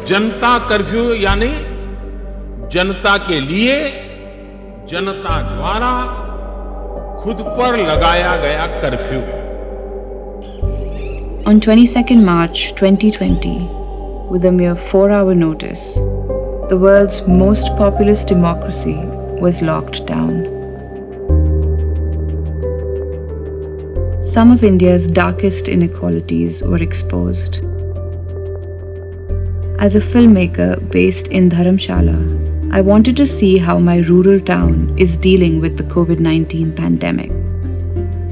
जनता curfew यानी जनता के लिए, जनता द्वारा खुद पर लगाया गया curfew. On 22nd March 2020, with a mere 4-hour notice, the world's most populous democracy was locked down. Some of India's darkest inequalities were exposed. As a filmmaker based in Dharamshala, I wanted to see how my rural town is dealing with the COVID-19 pandemic,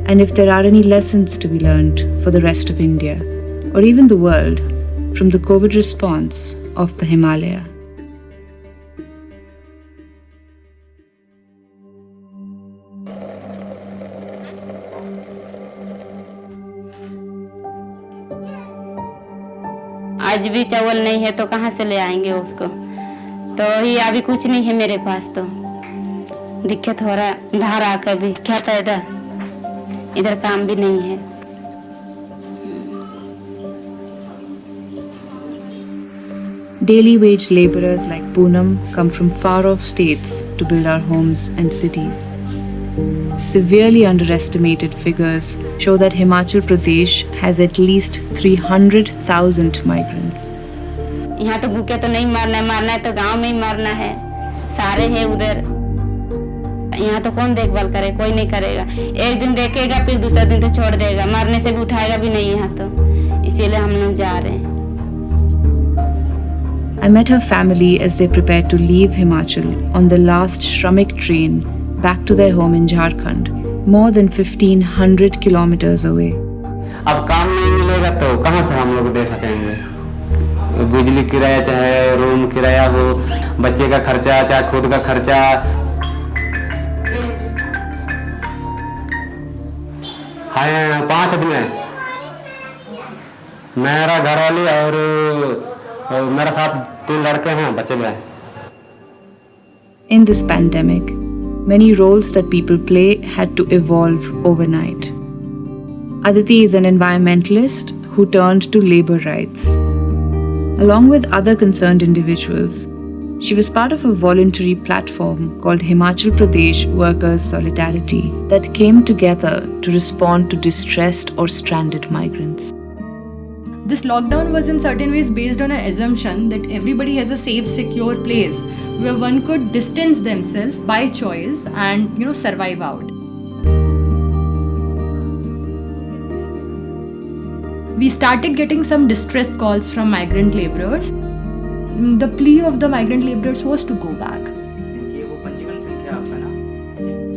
and if there are any lessons to be learned for the rest of India, or even the world, from the COVID response of the Himalaya. आज भी चावल नहीं है तो कहाँ से ले आएंगे उसको, तो ही अभी कुछ नहीं है मेरे पास, तो दिक्कत हो रहा है। बाहर आकर भी क्या फायदा, इधर काम भी नहीं है। Daily wage laborers like Poonam come from far-off states to build our homes and cities. Severely underestimated figures show that Himachal Pradesh has at least 300,000 migrants. यहाँ तो भूखे तो नहीं मारना है तो गांव में ही मारना है, सारे हैं उधर। यहाँ तो कौन देखभाल करे, कोई नहीं करेगा। एक दिन देखेगा फिर दूसरा दिन तो छोड़ देगा, मारने से भी उठाएगा भी नहीं यहाँ तो, इसीलिए हम लोग जा रहे हैं। I met her family as they prepared to leave Himachal on the last Shramik train back to their home in Jharkhand, more than 1,500 kilometers away. अब काम नहीं मिलेगा तो कहाँ से हम लोग दे सकेंगे? बिजली किराया चाहे रूम किराया हो, बच्चे का खर्चा चाहे खुद का खर्चा। हाँ 5 आदमी है, मेरा घरवाली और मेरा साथ 3 लड़के हैं, बच्चे भी हैं। In this pandemic, many roles that people play had to evolve overnight. Aditi is an environmentalist who turned to labor rights. Along with other concerned individuals, she was part of a voluntary platform called Himachal Pradesh Workers Solidarity that came together to respond to distressed or stranded migrants. This lockdown was in certain ways based on an assumption that everybody has a safe, secure place where one could distance themselves by choice and, survive out. We started getting some distress calls from migrant laborers. The plea of the migrant laborers was to go back. वो पंजीकरण संख्या आपका ना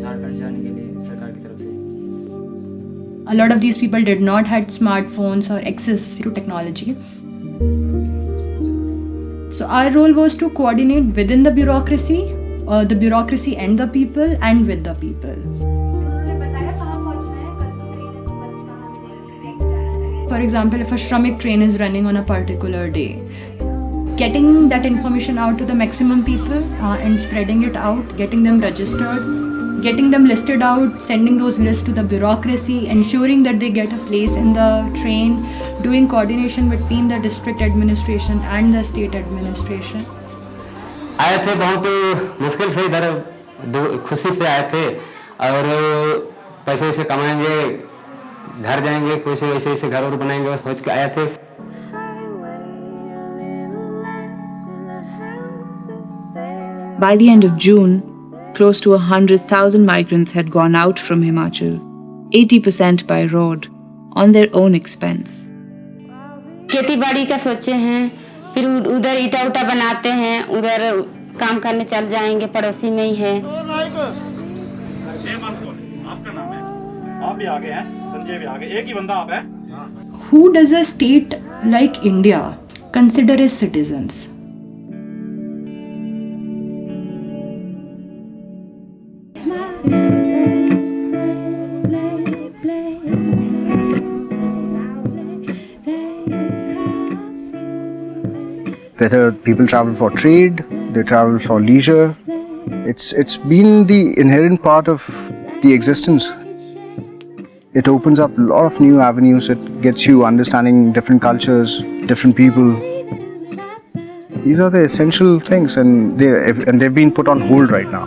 झारखंड जाने के लिए सरकार की तरफ से। A lot of these people did not have smartphones or access to technology. So our role was to coordinate within the bureaucracy and the people and with the people. For example, if a Shramik train is running on a particular day, getting that information out to the maximum people and spreading it out, getting them registered, getting them listed out, sending those lists to the bureaucracy, ensuring that they get a place in the train, doing coordination between the district administration and the state administration. आए थे बहुत मुश्किल से इधर, खुशी से आए थे और पैसे से कमाएंगे, घर जाएंगे, कुछ ऐसे घर और बनाएंगे, सोच के आए थे। By the end of June, close to 100,000 migrants had gone out from Himachal, 80% by road, on their own expense. खेती बाड़ी का सोचे हैं, फिर उधर ईटा उटा बनाते हैं, उधर काम करने चल जाएंगे, पड़ोसी में ही है। आपका नाम है, आप भी आगे हैं, संजय भी आगे, एक ही बंदा आप है। Who does a state like India consider as citizens? Whether people travel for trade, they travel for leisure, it's been the inherent part of the existence. It opens up a lot of new avenues. It gets you understanding different cultures, different people. These are the essential things, and they've been put on hold right now.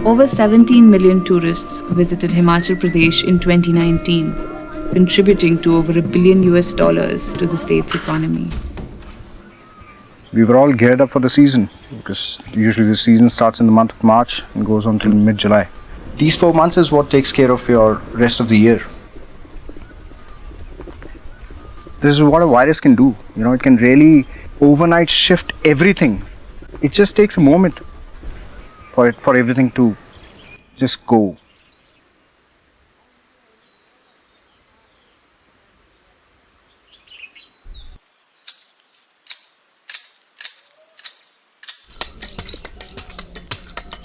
Over 17 million tourists visited Himachal Pradesh in 2019, contributing to over $1 billion to the state's economy. We were all geared up for the season because usually the season starts in the month of March and goes on till mid-July. These 4 months is what takes care of your rest of the year. This is what a virus can do. You know, it can really overnight shift everything. It just takes a moment for everything to just go.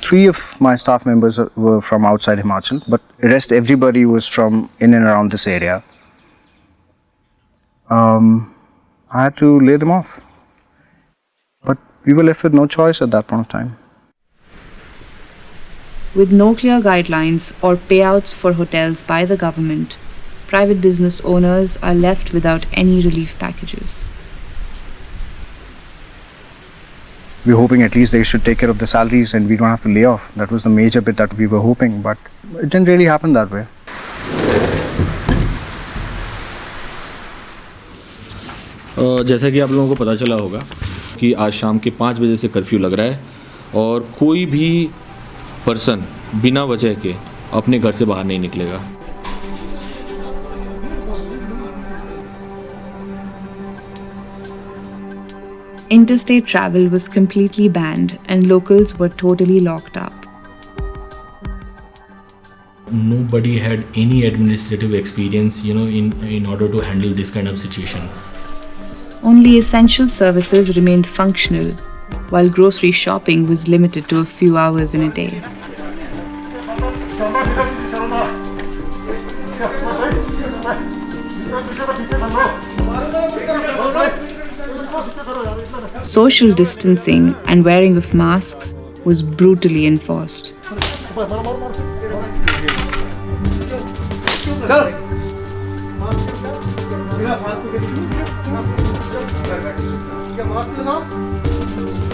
Three of my staff members were from outside Himachal, but the rest everybody was from in and around this area. I had to lay them off, but we were left with no choice at that point of time. With no clear guidelines or payouts for hotels by the government, private business owners are left without any relief packages. We're hoping at least they should take care of the salaries and we don't have to lay off. That was the major bit that we were hoping, but it didn't really happen that way. जैसा कि आप लोगों को पता चला होगा कि आज शाम के 5 बजे से कर्फ्यू लग रहा है और कोई भी पर्सन बिना वजह के अपने घर से बाहर नहीं निकलेगा. Interstate travel was completely banned and locals were totally locked up. Nobody had any administrative experience, in order to handle this kind of situation. Only essential services remained functional, while grocery shopping was limited to a few hours in a day. Social distancing and wearing of masks was brutally enforced.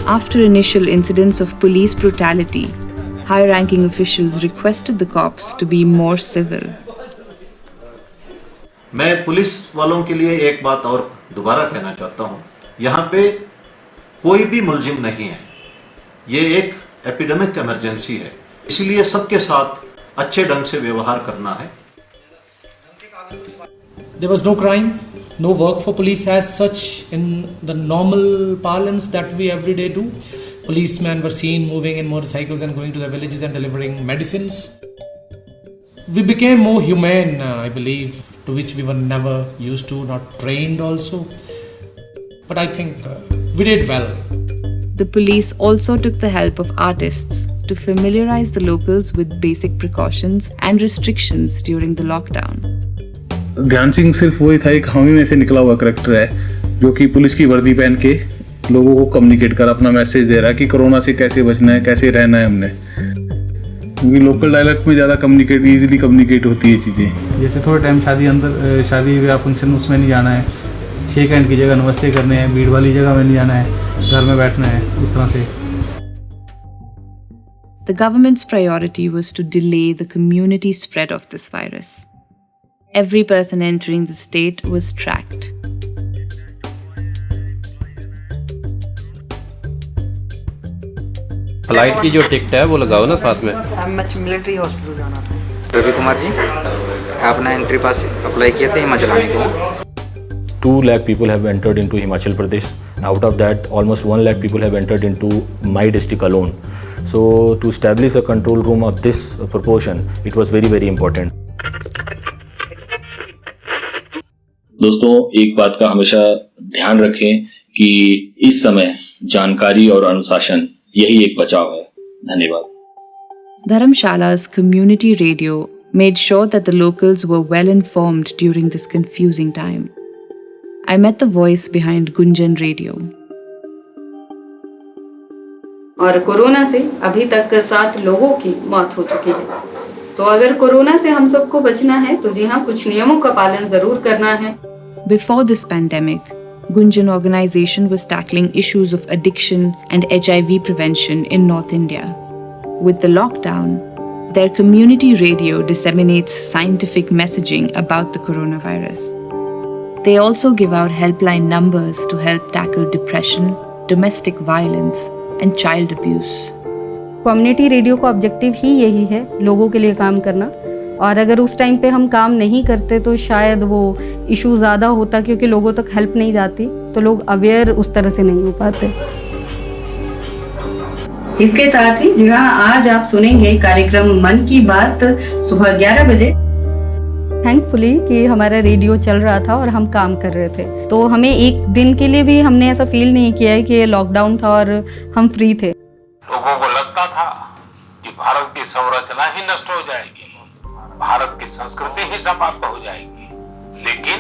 After initial incidents of police brutality, high-ranking officials requested the cops to be more civil. मैं police वालों के लिए एक बात और दोबारा कहना चाहता हूं. यहाँ पे कोई भी मुलजिम नहीं है. ये एक एपिडेमिक इमरजेंसी है, इसलिए सबके साथ अच्छे ढंग से व्यवहार करना है. There was no crime, no work for police as such in the normal parlance that we every day do. Policemen were seen moving in motorcycles and going to the villages and delivering medicines. We became more humane, I believe, to which we were never used to, not trained also. But I think we did well. The police also took the help of artists to familiarize the locals with basic precautions and restrictions during the lockdown. ध्यान सिंह सिर्फ वही था, एक हम ही में से निकला हुआ करैक्टर है जो कि पुलिस की वर्दी पहन के लोगों को कम्युनिकेट कर अपना मैसेज दे रहा है कि कोरोना से कैसे बचना है, कैसे रहना है हमने. क्योंकि लोकल डायलेक्ट में ज़्यादा इजीली कम्युनिकेट होती है चीज़ें. जैसे थोड़े टाइम शादी या फंक्शन उसमें नहीं जाना है, शेक हैंड की जगह नमस्ते करने हैं, भीड़ वाली जगह में नहीं जाना है, घर में बैठना है, उस तरह से. The government's priority was to delay the community spread of this virus. Every person entering the state was tracked. Flight की जो टिकट है वो लगाओ ना साथ में. एमएच मिलिट्री हॉस्पिटल जाना था. रवि कुमार जी, आपने एंट्री पास अप्लाई किया था हिमाचल आने को. 2 lakh people have entered into Himachal Pradesh. Out of that, almost 1 lakh people have entered into my district alone. So to establish a control room of this proportion, it was very, very important. दोस्तों, एक बात का हमेशा ध्यान रखें कि इस समय जानकारी और अनुशासन यही एक बचाव है. धन्यवाद. Dharamshala's community radio made sure that the locals were well informed during this confusing time. I met the voice behind Gunjan Radio. और कोरोना से अभी तक 7 लोगों की मौत हो चुकी है. तो अगर कोरोना से हम सबको बचना है तो जी हाँ, कुछ नियमों का पालन जरूर करना है. Before this pandemic, Gunjan organization was tackling issues of addiction and HIV prevention in North India. With the lockdown, their community radio disseminates scientific messaging about the coronavirus. They also give out helpline numbers to help tackle depression, domestic violence, and child abuse. Community radio का objective ही यही है, लोगों के लिए काम करना। और अगर उस टाइम पे हम काम नहीं करते तो शायद वो इशू ज़्यादा होता, क्योंकि लोगों तक हेल्प नहीं जाती, तो लोग अवेयर उस तरह से नहीं हो पाते। इसके साथ ही जी हाँ, आज आप सुनेंगे कार्यक्रम मन की बात सुबह 11 बजे। थैंकफुली कि हमारा रेडियो चल रहा था और हम काम कर रहे थे, तो हमें एक दिन के लिए भी हमने ऐसा फील नहीं किया है कि ये लॉकडाउन था और हम फ्री थे। लोगों को लगता था कि भारत की संरचना ही नष्ट हो जाएगी, भारत की संस्कृति ही समाप्त हो जाएगी, लेकिन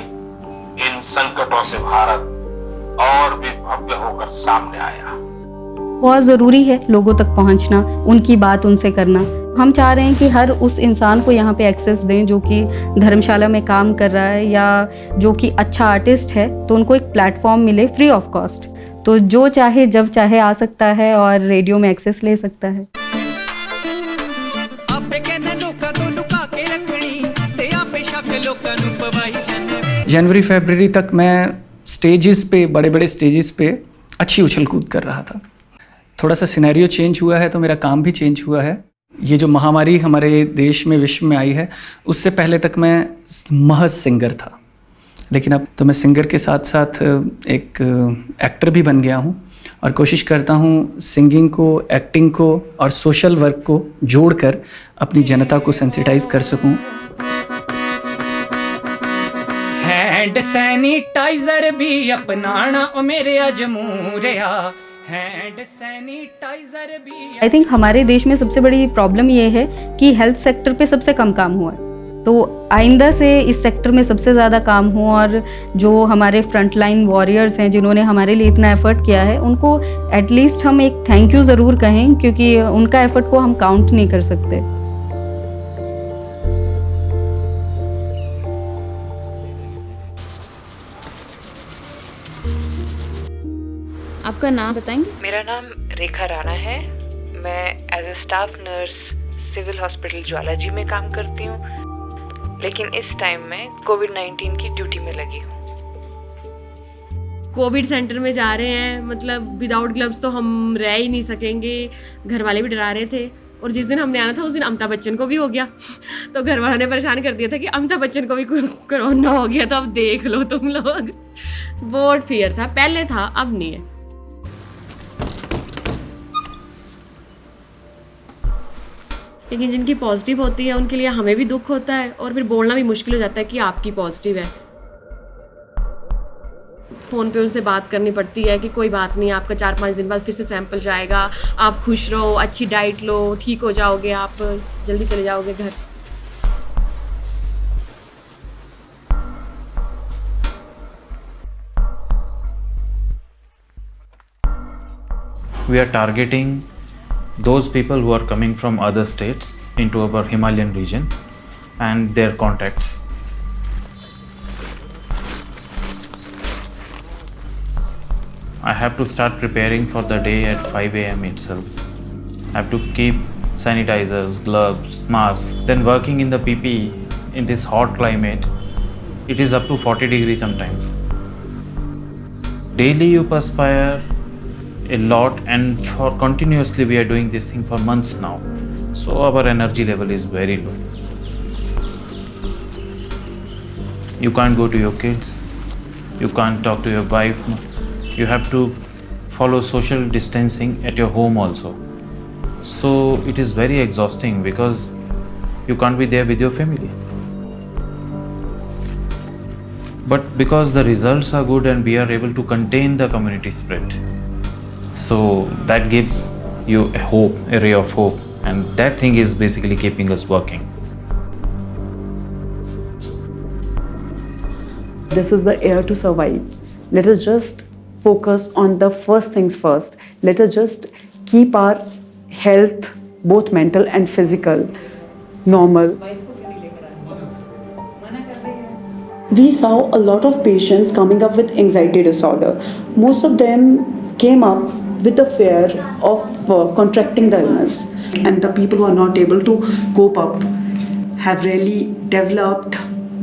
इन संकटों से भारत और भी भव्य होकर सामने आया। बहुत ज़रूरी है लोगों तक पहुंचना, उनकी बात उनसे करना। हम चाह रहे हैं कि हर उस इंसान को यहाँ पे एक्सेस दें जो कि धर्मशाला में काम कर रहा है या जो कि अच्छा आर्टिस्ट है, तो उनको एक प्लेटफॉर्म मिले फ्री ऑफ कॉस्ट। तो जो चाहे जब चाहे आ सकता है और रेडियो में एक्सेस ले सकता है। जनवरी फरवरी तक मैं स्टेजेस पे, बड़े बड़े स्टेजेस पे अच्छी उछल कूद कर रहा था। थोड़ा सा सिनेरियो चेंज हुआ है तो मेरा काम भी चेंज हुआ है। ये जो महामारी हमारे देश में, विश्व में आई है, उससे पहले तक मैं महज सिंगर था, लेकिन अब तो मैं सिंगर के साथ साथ एक एक्टर भी बन गया हूँ और कोशिश करता हूँ सिंगिंग को, एक्टिंग को और सोशल वर्क को जोड़कर अपनी जनता को सेंसिटाइज कर सकूँ। हैंड सैनिटाइजर भी अपनाना ओ मेरे अजमूरिया, हैंड सैनिटाइजर भी। आई थिंक हमारे देश में सबसे बड़ी प्रॉब्लम ये है कि हेल्थ सेक्टर पे सबसे कम काम हुआ है, तो आइंदा से इस सेक्टर में सबसे ज़्यादा काम हो और जो हमारे फ्रंटलाइन वॉरियर्स हैं जिन्होंने हमारे लिए इतना एफर्ट किया है, उनको एटलीस्ट हम एक थैंक यू ज़रूर कहें, क्योंकि उनका एफर्ट को हम काउंट नहीं कर सकते। आपका नाम बताएंगे? मेरा नाम रेखा राणा है। मैं as a staff nurse civil hospital Jwalaji में काम करती हूँ, लेकिन इस टाइम में कोविड-19 की ड्यूटी में लगी हूँ। कोविड सेंटर में जा रहे हैं, मतलब विदाउट ग्लव्स तो हम रह ही नहीं सकेंगे। घर वाले भी डरा रहे थे, और जिस दिन हमने आना था उस दिन अमिताभ बच्चन को भी हो गया, तो घर वालों ने परेशान कर दिया था कि अमिताभ बच्चन को भी कोरोना हो गया, तो अब देख लो तुम लोग। बहुत फियर था, पहले था, अब नहीं है। लेकिन जिनकी पॉजिटिव होती है उनके लिए हमें भी दुख होता है, और फिर बोलना भी मुश्किल हो जाता है कि आपकी पॉजिटिव है। फ़ोन पे उनसे बात करनी पड़ती है कि कोई बात नहीं, आपका 4-5 दिन बाद फिर से सैंपल जाएगा, आप खुश रहो, अच्छी डाइट लो, ठीक हो जाओगे, आप जल्दी चले जाओगे घर। We are targeting those people who are coming from other states into our Himalayan region and their contacts. I have to start preparing for the day at 5 a.m. itself. I have to keep sanitizers, gloves, masks. Then working in the PPE in this hot climate, it is up to 40 degrees sometimes. Daily you perspire a lot, and for continuously we are doing this thing for months now, so our energy level is very low. You can't go to your kids, you can't talk to your wife, you have to follow social distancing at your home also, so it is very exhausting because you can't be there with your family. But because the results are good and we are able to contain the community spread, so that gives you a hope, a ray of hope, and that thing is basically keeping us working. This is the air to survive. Let us just focus on the first things first. Let us just keep our health, both mental and physical, normal. we saw a lot of patients coming up with anxiety disorder. Most of them came up with the fear of contracting the illness, and the people who are not able to cope up have really developed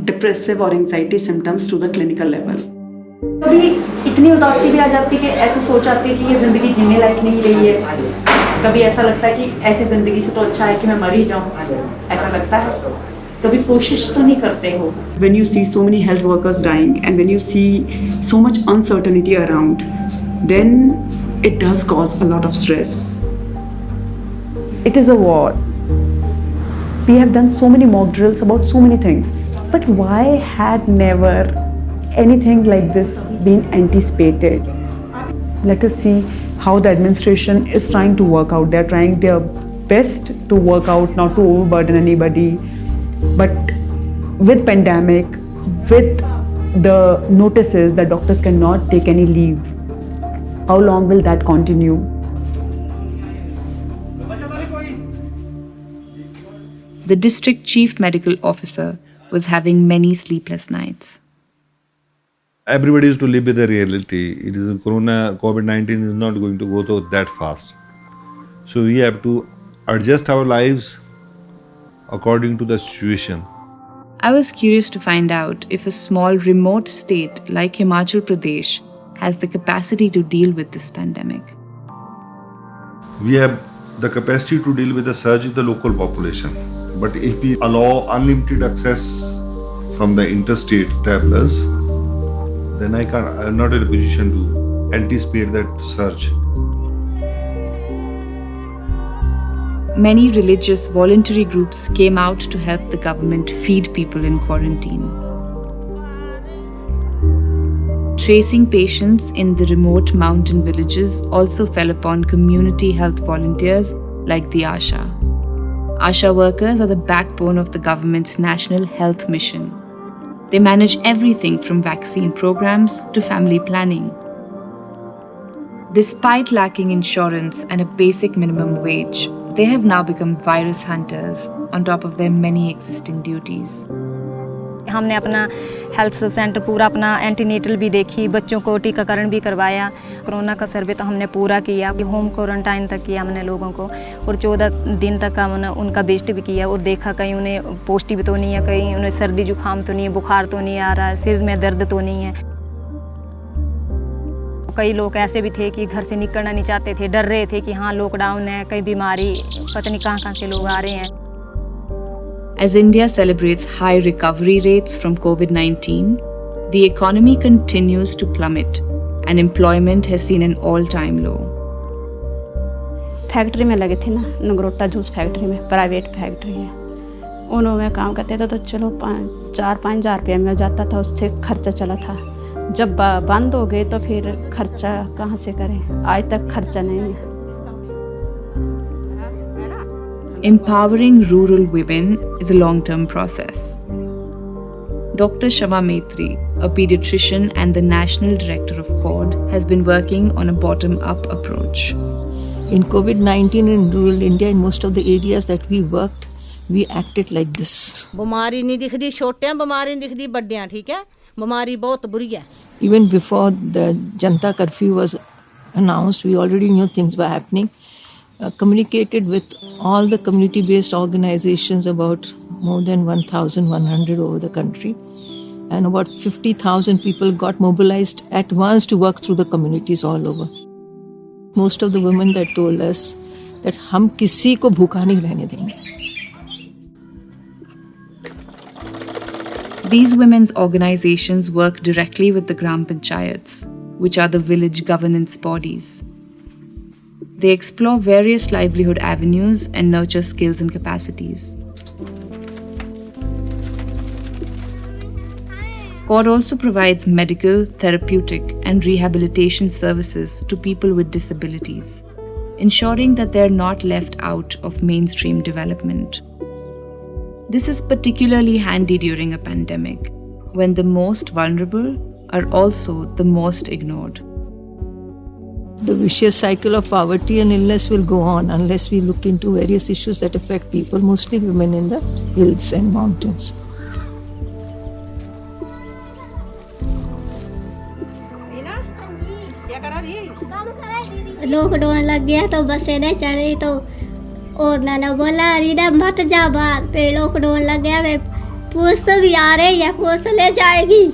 depressive or anxiety symptoms to the clinical level. कभी इतनी उदासी भी आ जाती है कि ऐसे सोच आती है कि ये ज़िंदगी जीने लायक नहीं रही है। कभी ऐसा लगता है कि ऐसी ज़िंदगी से तो अच्छा है कि मैं मर ही जाऊँ, ऐसा लगता है। कभी कोशिश तो नहीं करते हो। When you see so many health workers dying and when you see so much uncertainty around, then it does cause a lot of stress. It is a war. We have done so many mock drills about so many things, but why had never anything like this been anticipated? Let us see how the administration is trying to work out. They are trying their best to work out, not to overburden anybody. But with pandemic, with the notices that doctors cannot take any leave, how long will that continue? The district chief medical officer was having many sleepless nights. Everybody is to live with the reality. It is COVID-19 is not going to go to that fast. So we have to adjust our lives according to the situation. I was curious to find out if a small remote state like Himachal Pradesh has the capacity to deal with this pandemic. We have the capacity to deal with the surge in the local population. But if we allow unlimited access from the interstate travelers, then I'm not in a position to anticipate that surge. Many religious voluntary groups came out to help the government feed people in quarantine. Tracing patients in the remote mountain villages also fell upon community health volunteers like the ASHA. ASHA workers are the backbone of the government's national health mission. They manage everything from vaccine programs to family planning. Despite lacking insurance and a basic minimum wage, they have now become virus hunters on top of their many existing duties. हमने अपना health sub centre पूरा अपना antenatal भी देखी, बच्चों को टीकाकरण भी करवाया। कोरोना का सर्वे तो हमने पूरा किया, होम क्वारंटाइन तक किया हमने लोगों को, और 14 दिन तक हमने उनका बेस्ट भी किया और देखा कहीं उन्हें पॉजिटिव तो नहीं है, कहीं उन्हें सर्दी जुकाम तो नहीं है, बुखार तो नहीं आ रहा है, सिर में दर्द तो नहीं है। कई लोग ऐसे भी थे कि घर से निकलना नहीं चाहते थे, डर रहे थे कि हाँ लॉकडाउन है, कई बीमारी, पता नहीं कहाँ से लोग आ रहे हैं। As India celebrates high recovery rates from COVID-19, the economy continues to plummet and employment has seen an all-time low. Factory में लगे थे ना, नगरोटा जूस फैक्ट्री में, प्राइवेट फैक्ट्री है, उन्होंने काम करते थे तो चलो 4-5 हज़ार रुपया मिल जाता था, उससे खर्चा चला था। जब बंद हो गए तो फिर खर्चा कहाँ से करें, आज तक खर्चा नहीं है। Empowering rural women is a long-term process. Dr. Shama Maitri, a pediatrician and the national director of CORD, has been working on a bottom-up approach. In COVID-19 in rural India, in most of the areas that we worked, we acted like this. बीमारी नहीं दिखदी, छोटे बीमारी नहीं दिखदी, बड़ियां ठीक है, बीमारी बहुत बुरी है। Even before the Janta curfew was announced, we already knew things were happening. Communicated with all the community-based organizations, about more than 1,100 over the country, and about 50,000 people got mobilized at once to work through the communities all over. Most of the women that told us that हम किसी को भूखा नहीं रहने देंगे. These women's organizations work directly with the Gram Panchayats, which are the village governance bodies. They explore various livelihood avenues and nurture skills and capacities. CORD also provides medical, therapeutic, and rehabilitation services to people with disabilities, ensuring that they are not left out of mainstream development. This is particularly handy during a pandemic, when the most vulnerable are also the most ignored. The vicious cycle of poverty and illness will go on unless we look into various issues that affect people, mostly women in the hills and mountains. Lockdown लग गया तो बसें नहीं चल रही, तो और नाना बोला रीना मत जा बाहर, पे लॉकडाउन लग गया, वे पुलिस भी आ रही है, पुलिस ले जाएगी।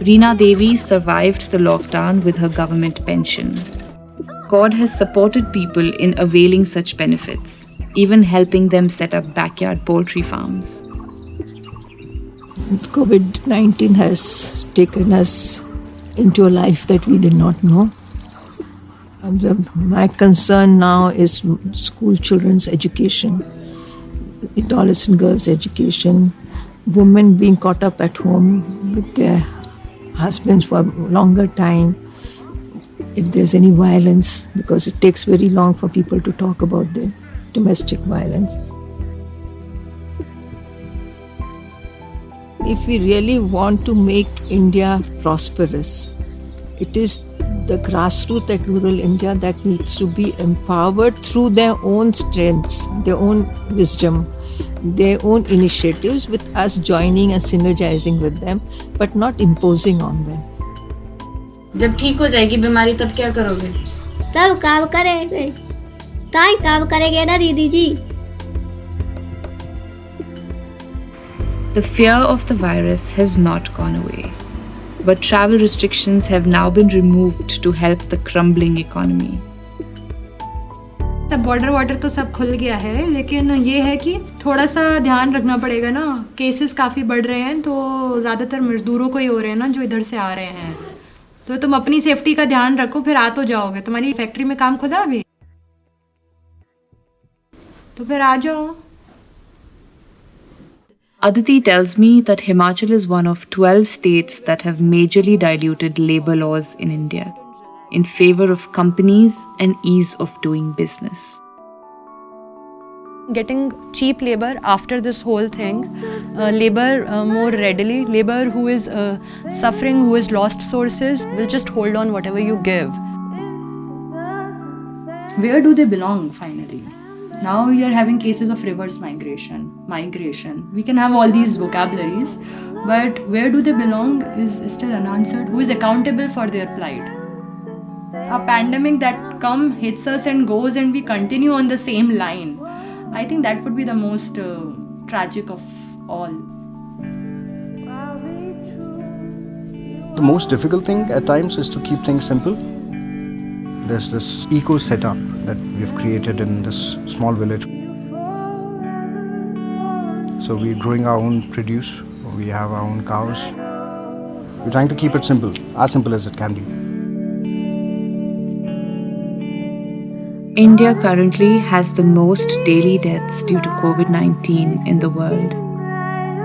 Reena Devi survived the lockdown with her government pension. God has supported people in availing such benefits, even helping them set up backyard poultry farms. COVID-19 has taken us into a life that we did not know. My concern now is school children's education, adolescent girls' education, women being caught up at home with their husbands for a longer time, if there's any violence, because it takes very long for people to talk about the domestic violence. If we really want to make India prosperous, it is the grassroots at rural India that needs to be empowered through their own strengths, their own wisdom, their own initiatives, with us joining and synergizing with them, but not imposing on them. जब ठीक हो जाएगी बीमारी तब क्या करोगे? तब काम करेंगे, ताई काम करेंगे ना दीदी जी। The fear of the virus has not gone away, but travel restrictions have now been removed to help the crumbling economy. Border तो सब खुल गया है, लेकिन ये है कि थोड़ा सा ध्यान रखना पड़ेगा ना, केसेस काफ़ी बढ़ रहे हैं, तो ज़्यादातर मजदूरों को ही हो रहे हैं ना जो इधर से आ रहे हैं, तो तुम अपनी सेफ्टी का ध्यान रखो, फिर आ तो जाओगे। तुम्हारी फैक्ट्री में काम खुला अभी, तो फिर आ जाओ। Aditi tells me that Himachal is one of 12 states that have majorly diluted labour laws in India in favour of companies and ease of doing business. Getting cheap labor after this whole thing, labor more readily, labor who is suffering, who has lost sources, will just hold on whatever you give. Where do they belong finally? Now we are having cases of reverse migration. We can have all these vocabularies, but where do they belong is still unanswered. Who is accountable for their plight? A pandemic that hits us and goes, and we continue on the same line. I think that would be the most tragic of all. The most difficult thing at times is to keep things simple. There's this eco setup that we've created in this small village. So we're growing our own produce, we have our own cows. We're trying to keep it simple as it can be. India currently has the most daily deaths due to COVID-19 in the world,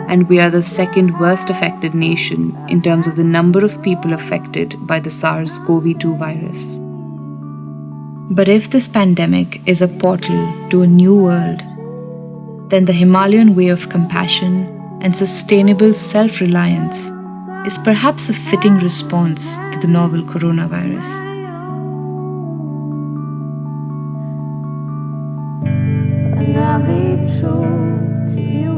and we are the second worst affected nation in terms of the number of people affected by the SARS-CoV-2 virus. But if this pandemic is a portal to a new world, then the Himalayan way of compassion and sustainable self-reliance is perhaps a fitting response to the novel coronavirus. And I'll be true to you.